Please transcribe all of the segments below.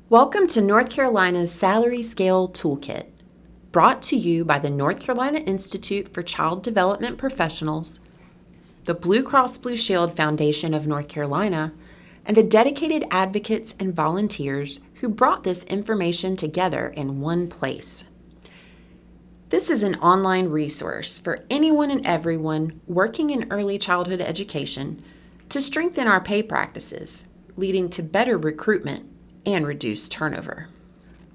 Welcome to North Carolina's Salary Scale Toolkit, brought to you by the North Carolina Institute for Child Development Professionals, the Blue Cross Blue Shield Foundation of North Carolina, and the dedicated advocates and volunteers who brought this information together in one place. This is an online resource for anyone and everyone working in early childhood education to strengthen our pay practices, leading to better recruitment and reduce turnover.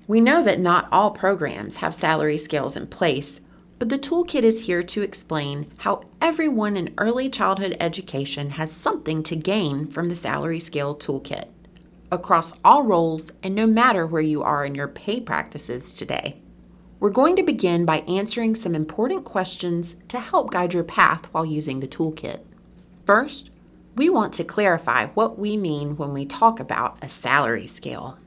We know that not all programs have salary scales in place, but the toolkit is here to explain how everyone in early childhood education has something to gain from the salary scale toolkit across all roles and no matter where you are in your pay practices today. We're going to begin by answering some important questions to help guide your path while using the toolkit. First, we want to clarify what we mean when we talk about a salary scale.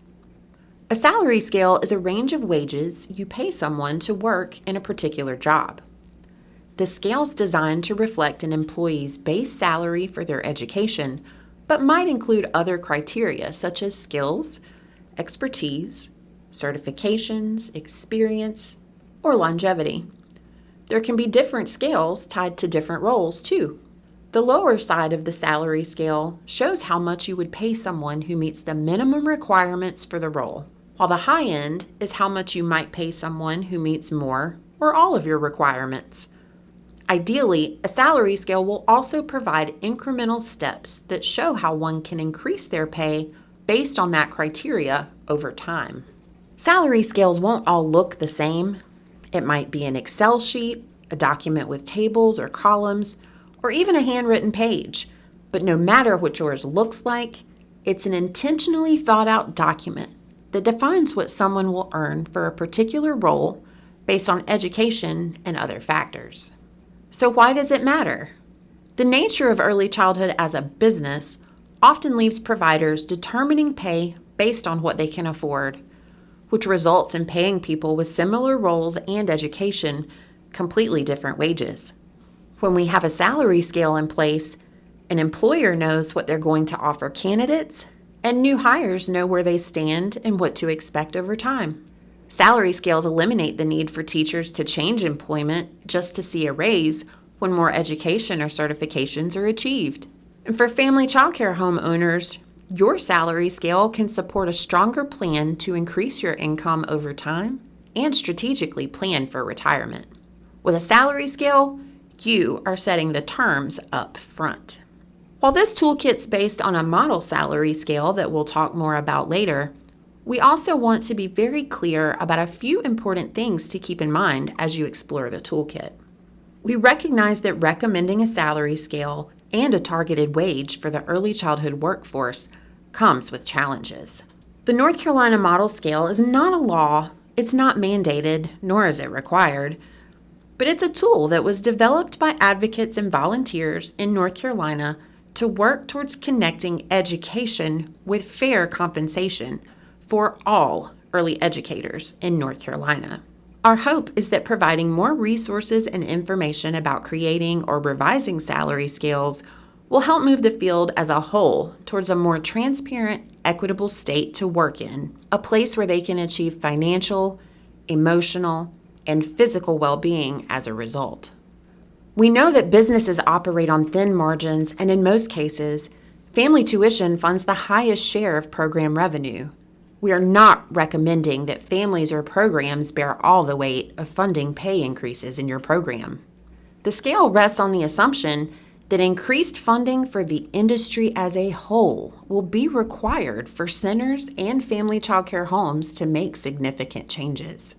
A salary scale is a range of wages you pay someone to work in a particular job. The scale is designed to reflect an employee's base salary for their education, but might include other criteria such as skills, expertise, certifications, experience, or longevity. There can be different scales tied to different roles, too. The lower side of the salary scale shows how much you would pay someone who meets the minimum requirements for the role, while the high end is how much you might pay someone who meets more or all of your requirements. Ideally, a salary scale will also provide incremental steps that show how one can increase their pay based on that criteria over time. Salary scales won't all look the same. It might be an Excel sheet, a document with tables or columns, or even a handwritten page. But no matter what yours looks like, it's an intentionally thought out document that defines what someone will earn for a particular role based on education and other factors. So why does it matter? The nature of early childhood as a business often leaves providers determining pay based on what they can afford, which results in paying people with similar roles and education completely different wages. When we have a salary scale in place, an employer knows what they're going to offer candidates, and new hires know where they stand and what to expect over time. Salary scales eliminate the need for teachers to change employment just to see a raise when more education or certifications are achieved. And for family childcare homeowners, your salary scale can support a stronger plan to increase your income over time and strategically plan for retirement. With a salary scale, you are setting the terms up front. While this toolkit's based on a model salary scale that we'll talk more about later, we also want to be very clear about a few important things to keep in mind as you explore the toolkit. We recognize that recommending a salary scale and a targeted wage for the early childhood workforce comes with challenges. The North Carolina Model Scale is not a law, it's not mandated, nor is it required, but it's a tool that was developed by advocates and volunteers in North Carolina to work towards connecting education with fair compensation for all early educators in North Carolina. Our hope is that providing more resources and information about creating or revising salary scales will help move the field as a whole towards a more transparent, equitable state to work in, a place where they can achieve financial, emotional, and physical well-being as a result. We know that businesses operate on thin margins, and in most cases, family tuition funds the highest share of program revenue. We are not recommending that families or programs bear all the weight of funding pay increases in your program. The scale rests on the assumption that increased funding for the industry as a whole will be required for centers and family childcare homes to make significant changes.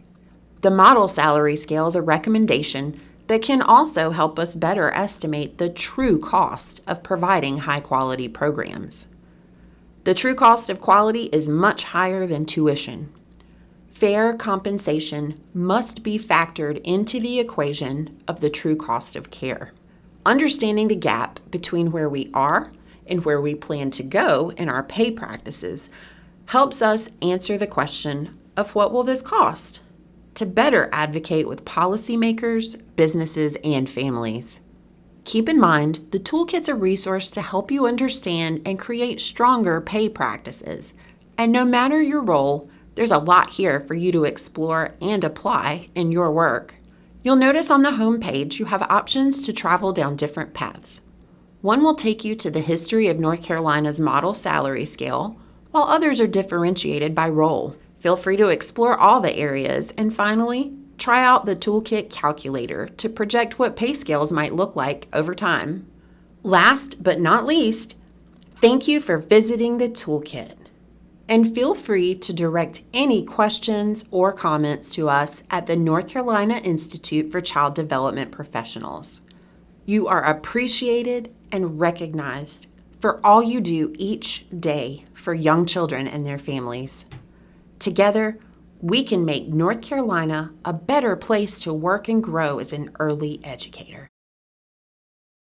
The model salary scale is a recommendation that can also help us better estimate the true cost of providing high-quality programs. The true cost of quality is much higher than tuition. Fair compensation must be factored into the equation of the true cost of care. Understanding the gap between where we are and where we plan to go in our pay practices helps us answer the question of what will this cost? To better advocate with policymakers, businesses, and families. Keep in mind, the toolkit's a resource to help you understand and create stronger pay practices, And no matter your role, there's a lot here for you to explore and apply in your work. You'll notice on the home page you have options to travel down different paths. One will take you to the history of North Carolina's model salary scale, while others are differentiated by role. Feel free to explore all the areas, and finally, try out the Toolkit calculator to project what pay scales might look like over time. Last but not least, thank you for visiting the Toolkit. And feel free to direct any questions or comments to us at the North Carolina Institute for Child Development Professionals. You are appreciated and recognized for all you do each day for young children and their families. Together, we can make North Carolina a better place to work and grow as an early educator.